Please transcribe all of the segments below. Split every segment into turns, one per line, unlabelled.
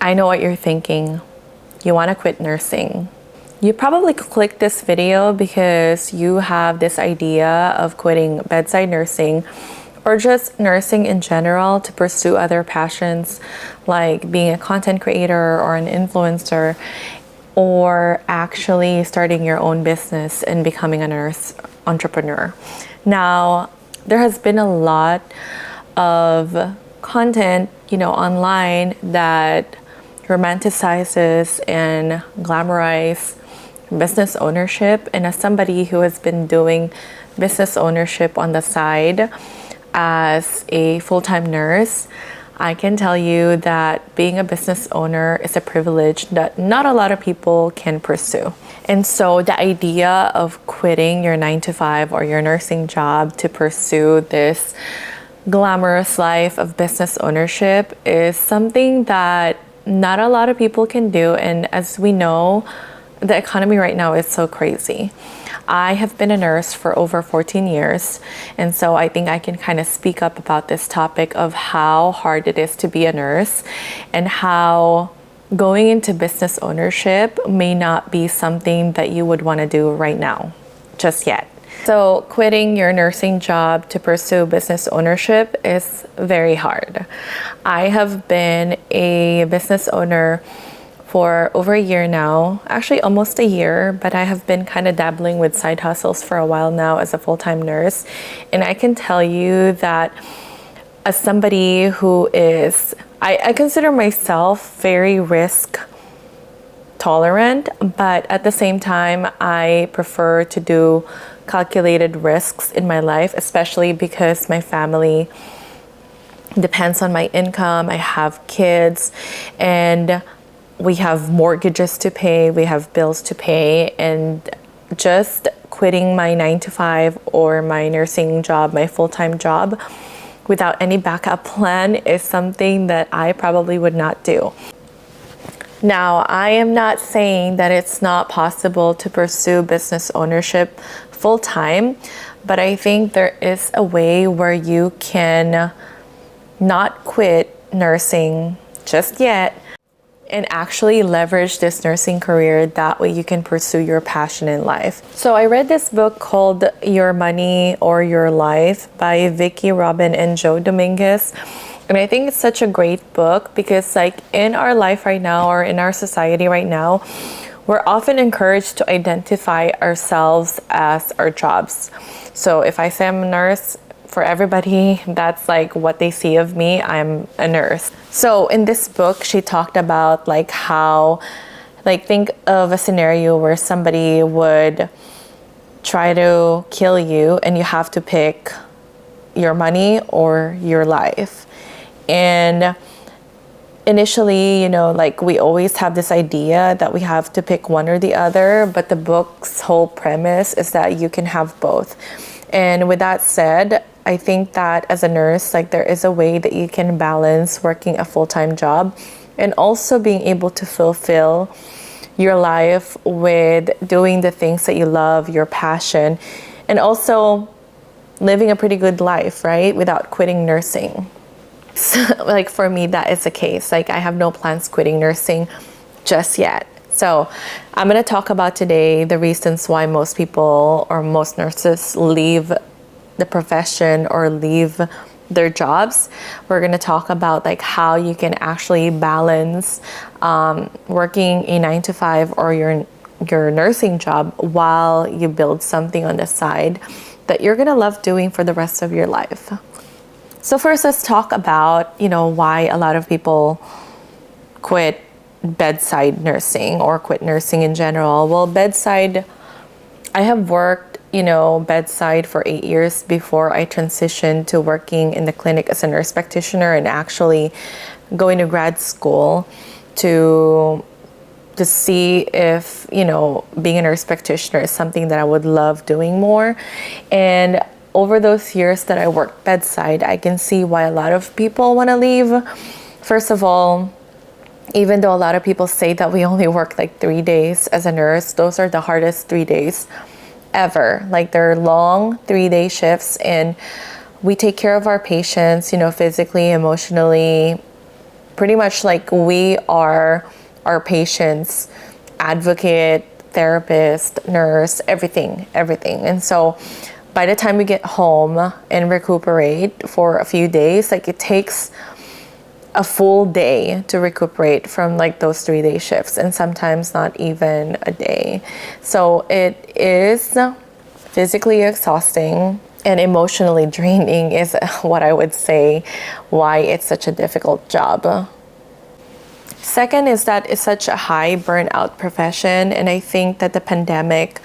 I know what you're thinking. You want to quit nursing. You probably clicked this video because you have this idea of quitting bedside nursing or just nursing in general to pursue other passions like being a content creator or an influencer, or actually starting your own business and becoming a nurse entrepreneur. Now, there has been a lot of content, online that romanticizes and glamorizes business ownership. And as somebody who has been doing business ownership on the side as a full-time nurse, I can tell you that being a business owner is a privilege that not a lot of people can pursue. And so the idea of quitting your 9 to 5 or your nursing job to pursue this glamorous life of business ownership is something that not a lot of people can do. And as we know, the economy right now is so crazy. I have been a nurse for over 14 years, and so I think I can kind of speak up about this topic of how hard it is to be a nurse and how going into business ownership may not be something that you would want to do right now, just yet. So quitting your nursing job to pursue business ownership is very hard. I have been a business owner for over a year now, actually almost a year, but I have been kind of dabbling with side hustles for a while now as a full-time nurse. And I can tell you that as somebody who is, I consider myself very risk tolerant, but at the same time, I prefer to do calculated risks in my life, especially because my family depends on my income. I have kids and we have mortgages to pay, we have bills to pay, and just quitting my 9 to 5 or my nursing job, my full-time job, without any backup plan is something that I probably would not do. Now, I am not saying that it's not possible to pursue business ownership full-time, but I think there is a way where you can not quit nursing just yet and actually leverage this nursing career. That way you can pursue your passion in life. So I read this book called Your Money or Your Life by Vicky Robin and Joe Dominguez. And I think it's such a great book because like in our life right now or in our society right now, we're often encouraged to identify ourselves as our jobs. So if I say I'm a nurse, for everybody, that's like what they see of me. I'm a nurse. So in this book, she talked about like how, like think of a scenario where somebody would try to kill you and you have to pick your money or your life. And initially, like we always have this idea that we have to pick one or the other, but the book's whole premise is that you can have both. And with that said, I think that as a nurse, like there is a way that you can balance working a full-time job and also being able to fulfill your life with doing the things that you love, your passion, and also living a pretty good life, right? Without quitting nursing. So, like for me, that is the case. Like I have no plans quitting nursing just yet. So I'm going to talk about today the reasons why most people or most nurses leave the profession or leave their jobs. We're going to talk about like how you can actually balance working a 9 to 5 or your nursing job while you build something on the side that you're going to love doing for the rest of your life. So first, let's talk about, why a lot of people quit bedside nursing or quit nursing in general. Well, bedside, I have worked bedside for 8 years before I transitioned to working in the clinic as a nurse practitioner and actually going to grad school to see if, being a nurse practitioner is something that I would love doing more. And over those years that I worked bedside, I can see why a lot of people want to leave. First of all, even though a lot of people say that we only work like 3 days as a nurse, those are the hardest 3 days ever. Like they're long 3-day shifts and we take care of our patients, physically, emotionally, pretty much like we are our patients' advocate, therapist, nurse, everything. And so by the time we get home and recuperate for a few days, like it takes a full day to recuperate from like those 3-day shifts, and sometimes not even a day. So it is physically exhausting and emotionally draining is what I would say why it's such a difficult job. Second is that it's such a high burnout profession, and I think that the pandemic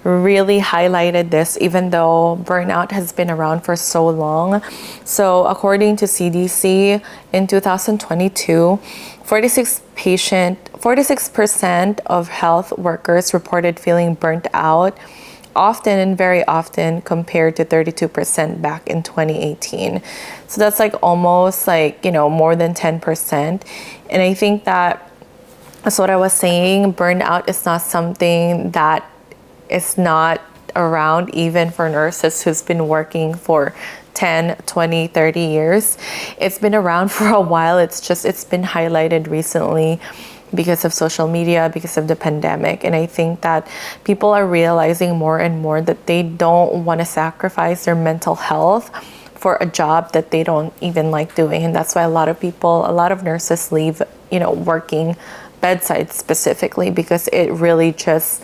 really highlighted this, even though burnout has been around for so long. So according to CDC, in 2022, 46% of health workers reported feeling burnt out, often and very often, compared to 32% back in 2018. So that's like almost like, more than 10%. And I think that's what I was saying. Burnout is not something that is not around even for nurses who's been working for 10, 20, 30 years. It's been around for a while. It's been highlighted recently because of social media, because of the pandemic. And I think that people are realizing more and more that they don't want to sacrifice their mental health for a job that they don't even like doing. And that's why a lot of nurses leave, working bedside specifically, because it really just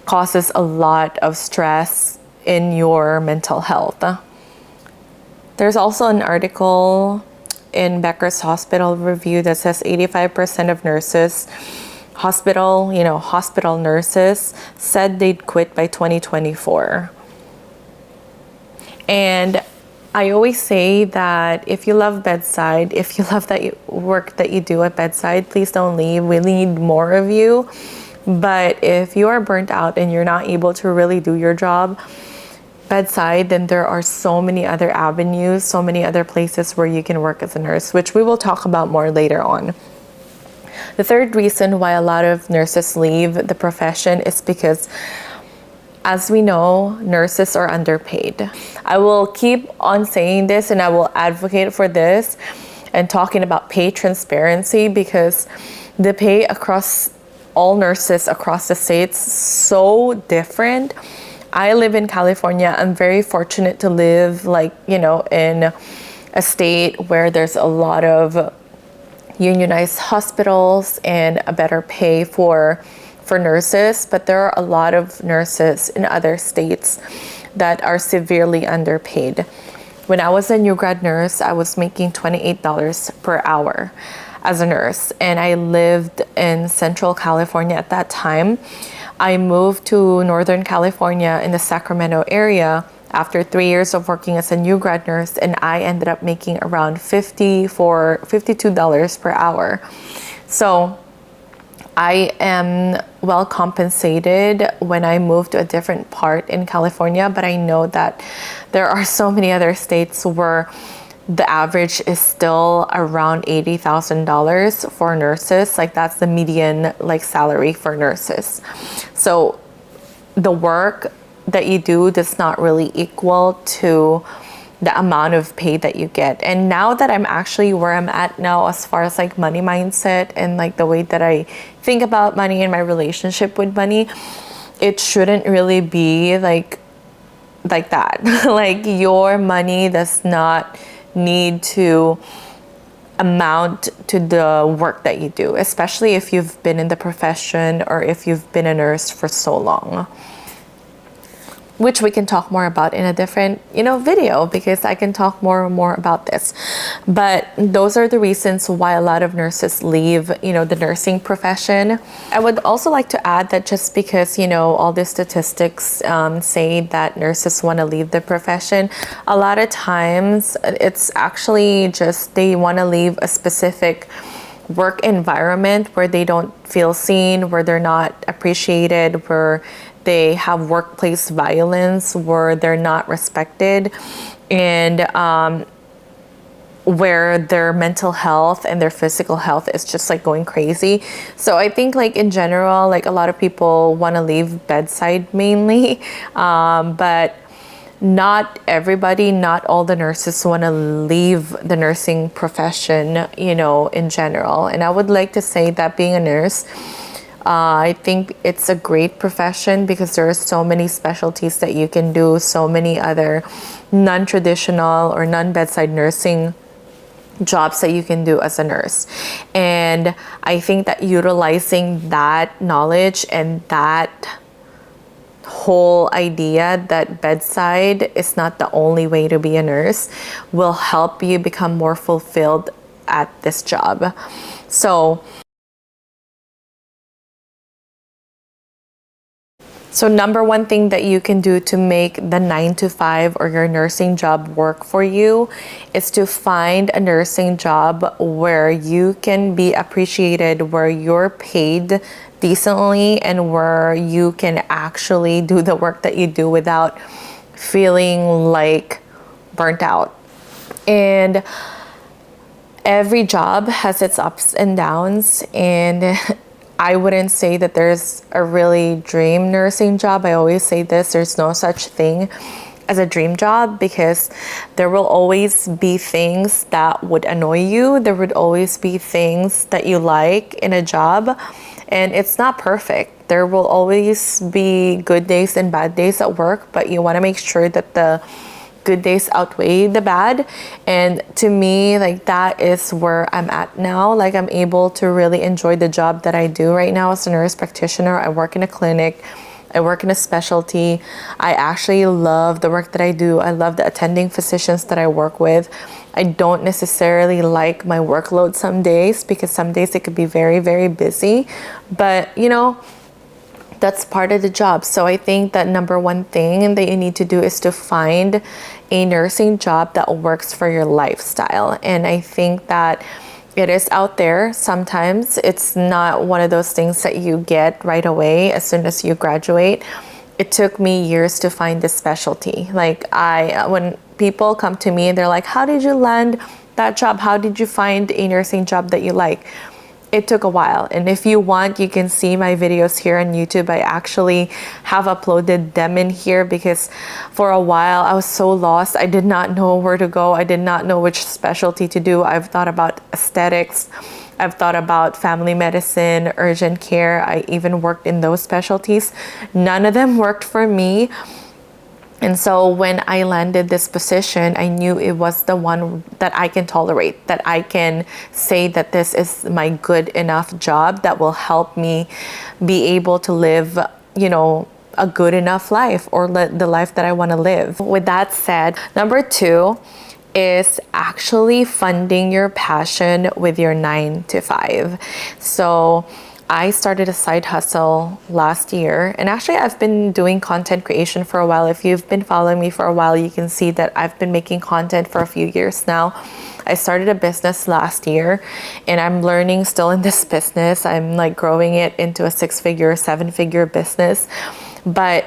causes a lot of stress in your mental health. There's also an article in Becker's Hospital Review that says 85% of nurses, hospital nurses, said they'd quit by 2024. And I always say that if you love bedside, if you love that work that you do at bedside, please don't leave. We need more of you. But if you are burnt out and you're not able to really do your job bedside, then there are so many other avenues, so many other places where you can work as a nurse, which we will talk about more later on. The third reason why a lot of nurses leave the profession is because, as we know, nurses are underpaid. I will keep on saying this, and I will advocate for this and talking about pay transparency, because the pay across all nurses across the states so different. I live in California. I'm very fortunate to live in a state where there's a lot of unionized hospitals and a better pay for nurses, but there are a lot of nurses in other states that are severely underpaid. When I was a new grad nurse, I was making $28 per hour as a nurse, and I lived in Central California at that time. I moved to Northern California in the Sacramento area after 3 years of working as a new grad nurse, and I ended up making around $52 per hour. So I am well compensated when I moved to a different part in California, but I know that there are so many other states where the average is still around $80,000 for nurses. Like that's the median salary for nurses. So the work that you do does not really equal to the amount of pay that you get. And now that I'm actually where I'm at now, as far as money mindset and the way that I think about money and my relationship with money, it shouldn't really be like that. Your money does not need to amount to the work that you do, especially if you've been in the profession or if you've been a nurse for so long, which we can talk more about in a different video, because I can talk more and more about this. But those are the reasons why a lot of nurses leave the nursing profession. I would also like to add that just because all the statistics say that nurses want to leave the profession, a lot of times it's actually just they want to leave a specific work environment where they don't feel seen, where they're not appreciated, where they have workplace violence, where they're not respected, and where their mental health and their physical health is just going crazy. So I think in general, a lot of people want to leave bedside mainly, but not everybody, not all the nurses want to leave the nursing profession, you know, in general. And I would like to say that being a nurse, I think it's a great profession because there are so many specialties that you can do, so many other non-traditional or non-bedside nursing jobs that you can do as a nurse. And I think that utilizing that knowledge and that whole idea that bedside is not the only way to be a nurse will help you become more fulfilled at this job. So number one thing that you can do to make the 9 to 5 or your nursing job work for you is to find a nursing job where you can be appreciated, where you're paid decently, and where you can actually do the work that you do without feeling like burnt out. And every job has its ups and downs, and I wouldn't say that there's a really dream nursing job. I always say this, there's no such thing as a dream job, because there will always be things that would annoy you. There would always be things that you like in a job, and it's not perfect. There will always be good days and bad days at work, but you want to make sure that the good days outweigh the bad. And to me, like, that is where I'm at now. Like, I'm able to really enjoy the job that I do right now as a nurse practitioner. I work in a clinic, I work in a specialty. I actually love the work that I do. I love the attending physicians that I work with. I don't necessarily like my workload some days, because some days it could be very, very busy, but you know, that's part of the job. So I think that number one thing that you need to do is to find a nursing job that works for your lifestyle. And I think that it is out there. Sometimes it's not one of those things that you get right away as soon as you graduate. It took me years to find this specialty. Like, when people come to me, they're like, how did you land that job? How did you find a nursing job that you like? It took a while, and if you want, you can see my videos here on YouTube. I actually have uploaded them in here, because for a while I was so lost. I did not know where to go. I did not know which specialty to do. I've thought about aesthetics, I've thought about family medicine, urgent care. I even worked in those specialties. None of them worked for me. And so when I landed this position, I knew it was the one that I can tolerate, that I can say that this is my good enough job that will help me be able to live, you know, a good enough life, or the life that I want to live. With that said, number 2 is actually funding your passion with your 9 to 5. So I started a side hustle last year, and actually I've been doing content creation for a while. If you've been following me for a while, you can see that I've been making content for a few years now. I started a business last year, and I'm learning still in this business. I'm like growing it into a 6-figure, 7-figure business, but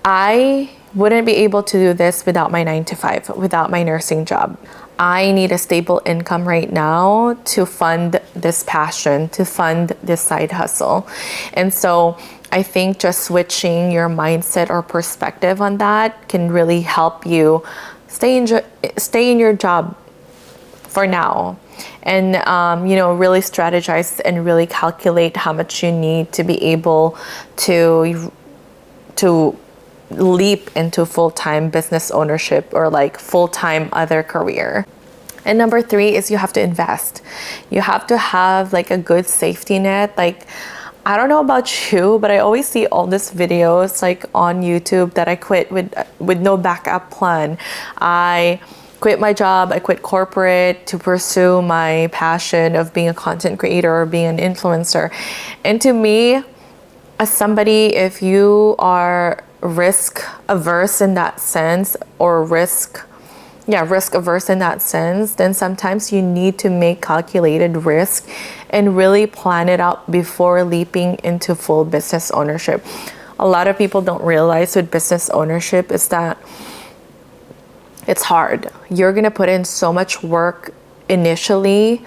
I wouldn't be able to do this without my 9 to 5, without my nursing job. I need a stable income right now to fund this passion, to fund this side hustle. And so I think just switching your mindset or perspective on that can really help you stay in your job for now. And, you know, really strategize and really calculate how much you need to be able to leap into full-time business ownership, or like full-time other career. And number 3 is you have to invest. You have to have like a good safety net. Like, I don't know about you, but I always see all these videos like on YouTube that I quit with no backup plan. I quit my job, I quit corporate to pursue my passion of being a content creator or being an influencer. And to me, as somebody, if you are risk averse in that sense, or risk averse in that sense, then sometimes you need to make calculated risk and really plan it out before leaping into full business ownership. A lot of people don't realize with business ownership is that it's hard. You're gonna put in so much work initially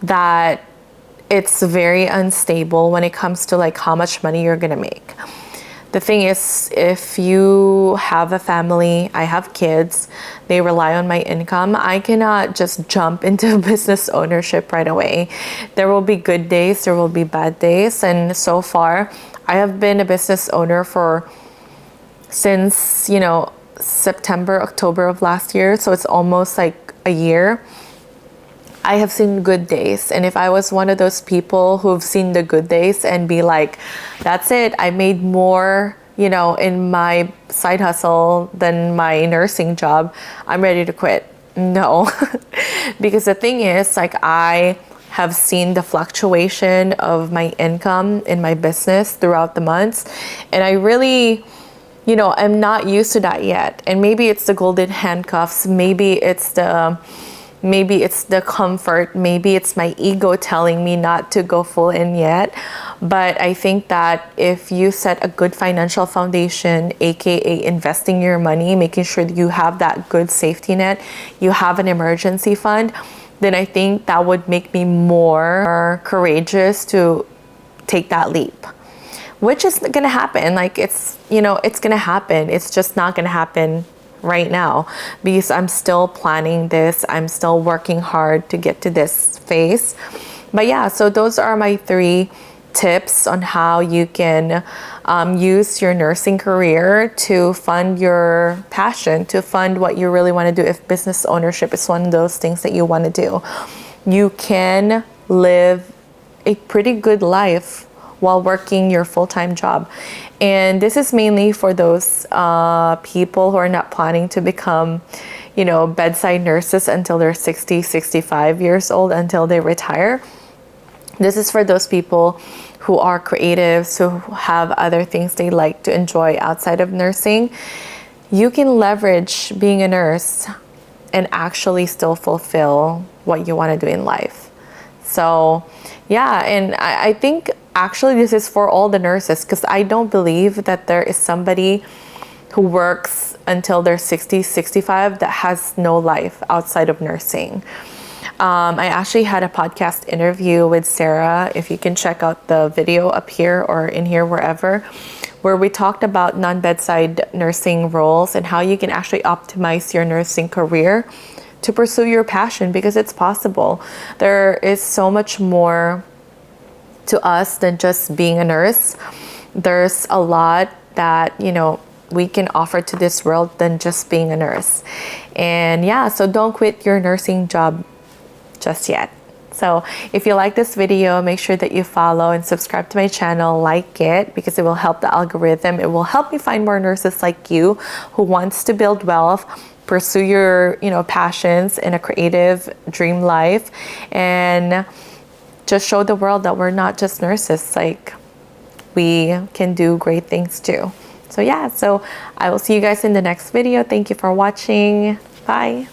that it's very unstable when it comes to like how much money you're gonna make. The thing is, if you have a family, I have kids, they rely on my income, I cannot just jump into business ownership right away. There will be good days, there will be bad days. And so far, I have been a business owner since, September, October of last year. So it's almost like a year. I have seen good days. And if I was one of those people who've seen the good days and be like, that's it, I made more, in my side hustle than my nursing job, I'm ready to quit. No, because the thing is, like, I have seen the fluctuation of my income in my business throughout the months. And I really, I'm not used to that yet. And maybe it's the golden handcuffs. Maybe it's the comfort, maybe it's my ego telling me not to go full in yet. But I think that if you set a good financial foundation, aka investing your money, making sure that you have that good safety net, you have an emergency fund, then I think that would make me more courageous to take that leap. Which is gonna happen. Like, it's gonna happen. It's just not gonna happen right now because I'm still planning this. I'm still working hard to get to this phase. But yeah, so those are my 3 tips on how you can use your nursing career to fund your passion, to fund what you really want to do. If business ownership is one of those things that you want to do, you can live a pretty good life while working your full-time job. And this is mainly for those people who are not planning to become, bedside nurses until they're 60, 65 years old, until they retire. This is for those people who are creatives, who have other things they like to enjoy outside of nursing. You can leverage being a nurse and actually still fulfill what you want to do in life. So yeah, and I think actually this is for all the nurses, because I don't believe that there is somebody who works until they're 60, 65 that has no life outside of nursing. I actually had a podcast interview with Sarah, if you can check out the video up here or in here, wherever, where we talked about non-bedside nursing roles and how you can actually optimize your nursing career to pursue your passion, because it's possible. There is so much more to us than just being a nurse. There's a lot that, we can offer to this world than just being a nurse. And yeah, so don't quit your nursing job just yet. So if you like this video, make sure that you follow and subscribe to my channel, like it, because it will help the algorithm. It will help me find more nurses like you who wants to build wealth, pursue your, passions in a creative dream life, and just show the world that we're not just nurses. Like, we can do great things too. So yeah, so I will see you guys in the next video. Thank you for watching. Bye.